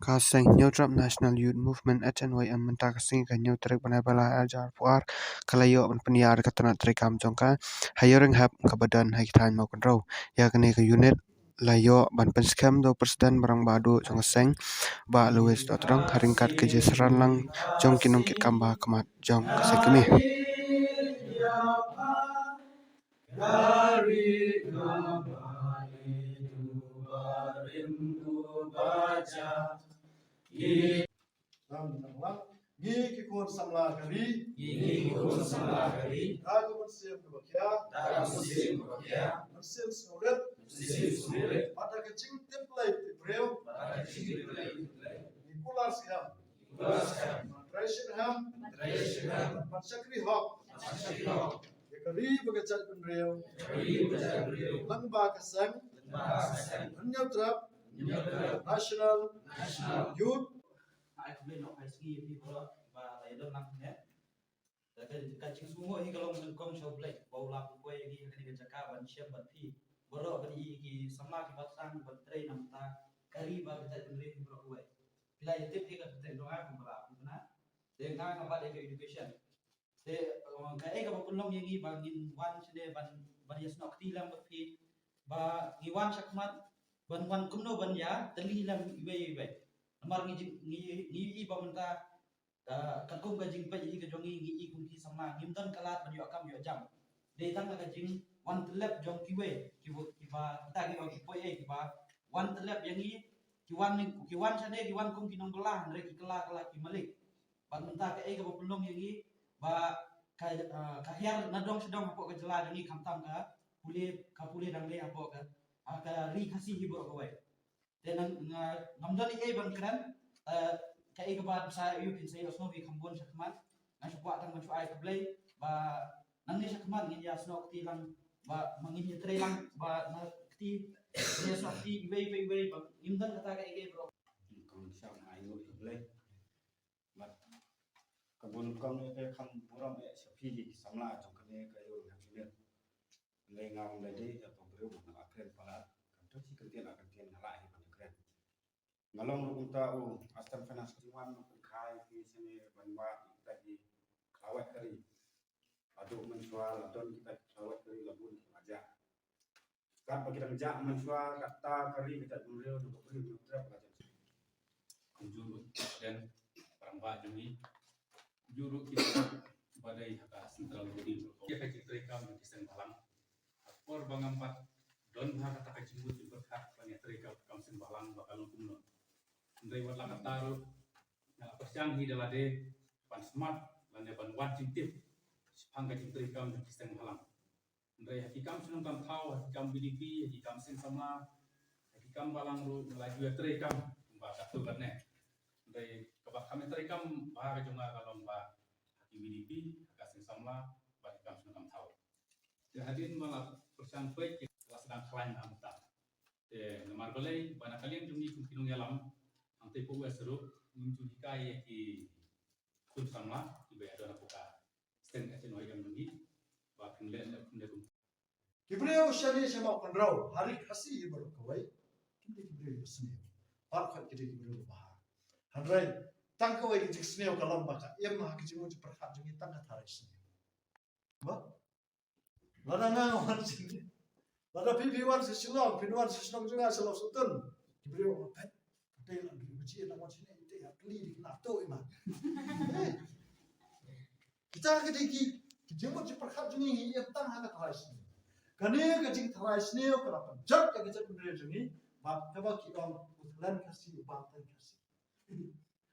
kaseng Newtrap National Youth Movement NYM menta kaseng ka new trek banai bala ajar puar kalayo ban peniar ka tanat trekam jongka hayoring hap ka badan hai than mo kan ro ya kane ka unit layo ban penskam do presiden barang badu jong seng ba luis do trong haringkat ke jesran lang jong kinong kit kamba kamat jong kasekmi Ngi ki kon samla kari dagu bersim kebakia bersim surat pada kecing template breu nikular siam Matraisin ham Pansakri hok Yakari bagajat penreu Langba kasang Newtrap National Youth ai cũng lên nó phải ski people và lấy đơn năng nhé cái chính số mỗi cái lồng công show play bầu lạc quay cái jaka ban siap ban thi boro ban ki sama ki batang ban train nam ta kari ba kita tendri boro quay bila itu kita tendri doa kumara kumana dengan apa dia education te cái cái bapun long yang ni bangin wan sede ban yasno akti lam phi ba ngiwan sakmat ban wan kumno ban ya teli lam ibe amar ngi bamenta kakum ka jing pa ji ka jongi ngi kum ki sama ngimdan kalat ban yo kam yo jam de tang ka jing one lap jong ki we ki ba ta ki ki poi ki ba one lap yang ni ki wan sane ki wan kum ki nong kala andre ki kala ki malik ban menta ka ka pulong yang ni ba ka hiar na dong sedong apo ka jela ni kam tam ka pule dang le apo ka ri khasi hi bo ko we dan namdani bang kran kai ka ba sa you can say osno vi khambon sakman na shwa tang man shwa ka play ba nang ni sakman ngin ya sno ti lang ba mangin ni tre lang ba na ti ni sno ti we ba imdan kata ka bro kon sam ayo play mat kabun kon ke kham puram e sapi samla jong kane kayo ngam le ngam le de apa bro na akren palat kan to si kertian akan tian halai ngalong lu unta u astam finance tiwan khai ki sini banwa tadi klawat kari adu mensual adon kita klawat kari labun aja kan bagi rangja mensual kata kari kita dulu du beri nutrap aja juru dan perangba jumi juru kita badai haka sentral budi ya kecil rekam di sen balang akor bangampat don haka tak kecil berkat banyak rekam kamsen balang bakal kumno ndai wat laka taru na persiang hi dalade pan smart lane pan wajib tip hangga cintri kam di kiseng halang ndai hakikam sunung kam thau hakikam BDP hakikam sen sama hakikam balang ru melaju tre kam ba katu katne ndai kabak kami tre kam ba ka junga kalong ba hakim BDP hakasen sama ba hakikam sunung kam thau hadin malah persiang baik kelas sedang klan amta nomor golai bana kalian jumi kunung yalam ang tipo wesero muncul kai ki kun sama ibe ada napoka sten asen wa yang ngi ba pinlen ne kum Kibreu shani sama kondrau hari khasi ibar kawai kinde kibreu sne par khat kide kibreu bahar hanrai tang kawai ki sne kalam baka em ha ki jimu perkhat jungi tang ka tharai sne ba lada nga wan sne lada pp1 sisilong pin1 sisilong junga selo sutun kibreu pat tei lang ci na wan sne tei ha kli di na to ima kita ka diki jimu perkhat jungi em tang ha ka tharai sne kane ka jing tharai sne ka ra jat ka jat bere jungi ba ka ba ki on utlan kasi ba tan kasi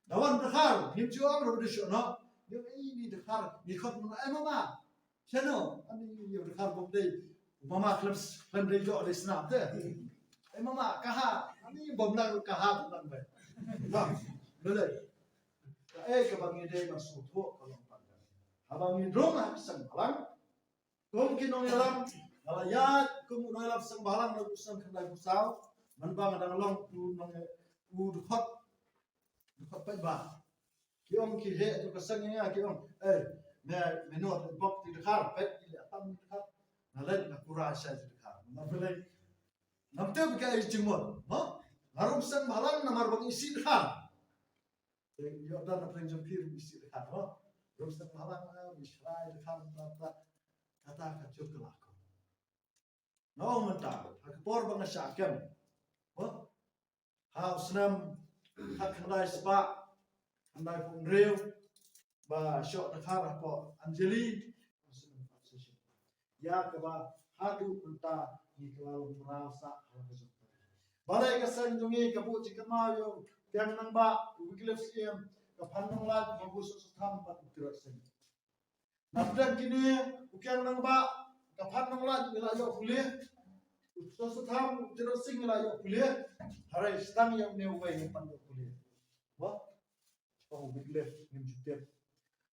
dawan berkhar him ju am ro de shono yo ni de khar ni khot ai mama chano ani yo de khar bom dei mama clubs fan de jo de snap de ai mama kaha ani bom na kaha bom ba ba bele ka bangi de ma su tho kalong pa abangi drong ha sang balang kom kinong yalam alayat kum noilap sang balang no kusang khandai pusau manbang adang long tu nong u khot pa ba kiom ki he tu kasang nga kiom me no bok ti khar pet ki atam khar na len na kura sha ti khar na bele nam te ka ai chimot ha harum sang balang na mar bang isi khar Yo dan apa yang jempir misi dekat, no. Belum setengah halang misrai dekat kata kacau kelakon. No mentah, akpor bang syakem, no. Haus nam hak kendai sebab kendai pungreu, ba syok dekat apa Anjali, ya keba hadu mentah ni kalau merasa hal kacau. Balai kesan jungi kabut cikan mayo. Yang nambah wiklif siam kapandang lat bagus susam pat tirasen. Nafdan kini ukian nambah kapandang lat wilayah kuliah. Susam tirasen wilayah kuliah. Hari stang yang neuway yang pandang kuliah. Wah, oh wiklif nimjutep.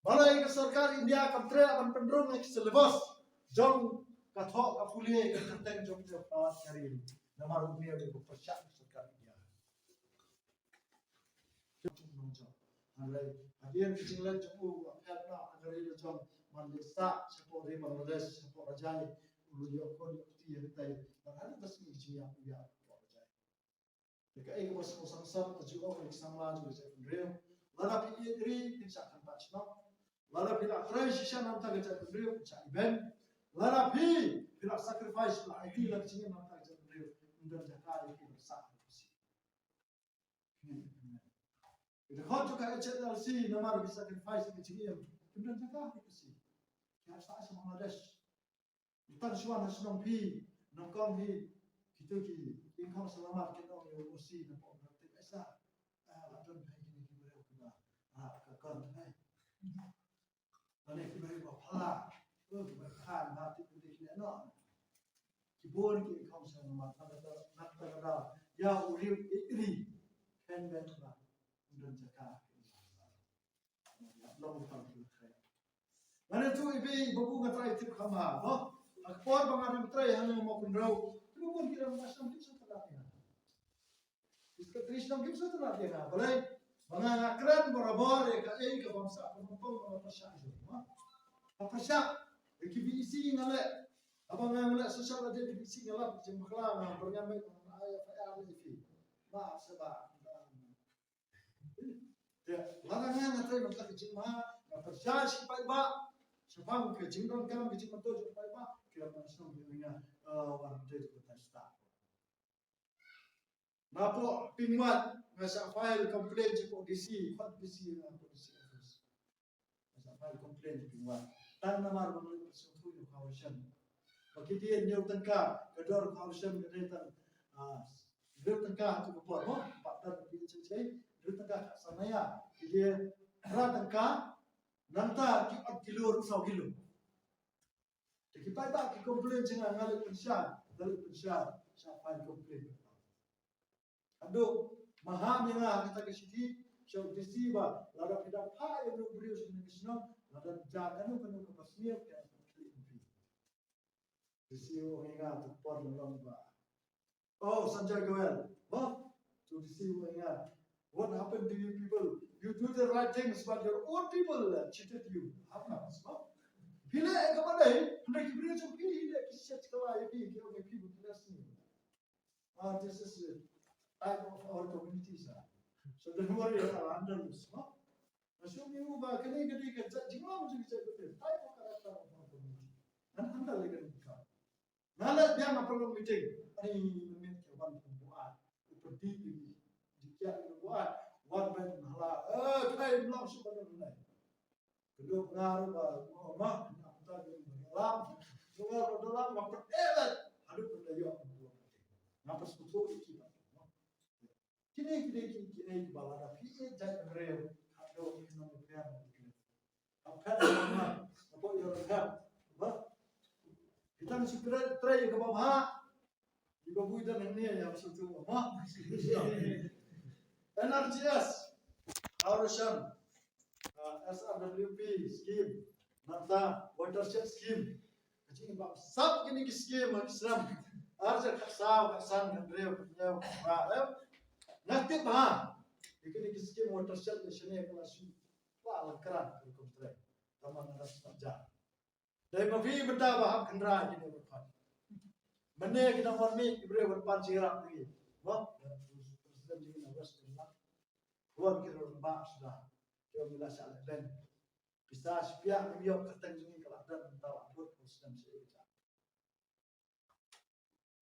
Balai ke sarkar India kamtre akan pendrong ek selebos jong kathok ka kuliah ka kenteng jong jawat hari ini. Nama rupiah di persiap sarkar India. Alai, hadian kecil lagi cukup. Karena agar ini macam mandesa, seperti Bangladesh, seperti Rajai, ulu yokon yokti yang tay, dan ada pasti kecil yang punya Rajai. Jika ini masih musang-musang, tujuh orang yang laju di sana beriu. Lalu pilih diri, tidak akan pacno. Lalu pilih akhirai sisa nanti kerja beriu, cak event. Lalu pilih sacrifice, pilih ID lagi sini nanti kerja beriu. Untuk jaga ini bersama. Dekat juga HLC nama bisa sacrifice kecil. Kemudian jaga itu sih. Ya saya sama Bangladesh. Kita semua nasional pi, nongkong hi, kita ki, ingkang selamat kita orang Usi dan orang Tiongkok. Lalu hai ini kita berapa? Kakak hai. Lalu kita berapa pala? Kita kan hati kita ni no. Kibun ki ingkang selamat. Nakta ya urip ini kan betul. Dan jaga long term kaya. Mana tu ibi babu ngatrai tip kama, no? Akpor bangaran trai hanya mau kundrau. Tu pun kira macam tu setelah dia. Iska Krishna kim setelah dia. Boleh mengangkran borabor ka ke bangsa penumpang pasya itu, no? Pasya kibisi ngale. Abang ngale sosial ada kibisi ngale jemkhla bernyamek ayat ayat ini. Ma sebab larangan atau nak kecil mah, percaya siapa iba, siapa kecil orang kan kecil betul siapa iba, kira macam dunia orang jadi bertesta. Napo pinmat, masa file komplain cepat DC, kot DC lah polisi office. Masa file komplain pinmat, tan namar mengenai persoalan itu kawasan. Bagi dia nyau tengkar, kedor kawasan keretan, nyau tengkar tu keluar, oh, patah dia cecai. Dia tengah sana ya, dia tengah nanta kilo rusau kilo. Jadi pada kita komplain jangan ngalih pensiar, siapa yang komplain? Aduh, maham yang kita kesini, siapa disiba, lalu kita apa yang berius ini kesini, lalu jangan kena kepasmiak yang lebih. Disiu orang yang terpor dalam bah. Oh, Sanjay Goel, tu disiu orang. What happened to you people? You do the right things, but your own people cheated you. How comes? Bila yang kepada hendak diberi macam bila kisah sekolah ini kita orang people plus ni. This is type of our communities. So don't worry, I'll handle this. Masuk ni ubah kini kerja jinglah macam kita betul. Type of character of our community. Dan handle lagi kita. Nalar dia nak perlu meeting. Ini meet kawan pembuat. Seperti ini. Jika buat ben hala kai belum sebenarnya kedua pengaruh mah kita dalam sungai dalam mempererat hidup berdaya ngapa sebetulnya kita kini balada kini jangan real ada ekonomi real apa nama apa yang kita mesti try ke bawah di bawah itu ini yang sebetulnya mah NRGS, Arushan, SRWP scheme, Nanta watershed scheme, kecil bang, sab kini scheme Islam, Arja kasau kasan kendreo kendreo, nanti bah, kini scheme watershed di sini kelas wah lengkap kerja, taman atas kerja. Dari mafi benda bah kendra kini berpan, mana kita warmi diberi berpan siram lagi, wah. Tuan kira ba sudah dia mula salah dan bisa sepiak miok keteng jengi kelak dan tahu abut sistem seja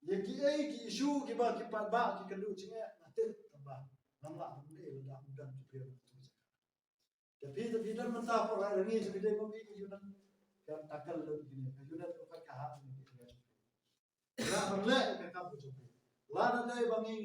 yaki ki isu ki ba ki ba ki kelu jengi nanti tambah namla bende udah jupir tapi dan mentah por hari ini sebidai kami yunan yang takal begini yunan tu kan kahap ini ya berlek ke kamu jupir lana dai bangi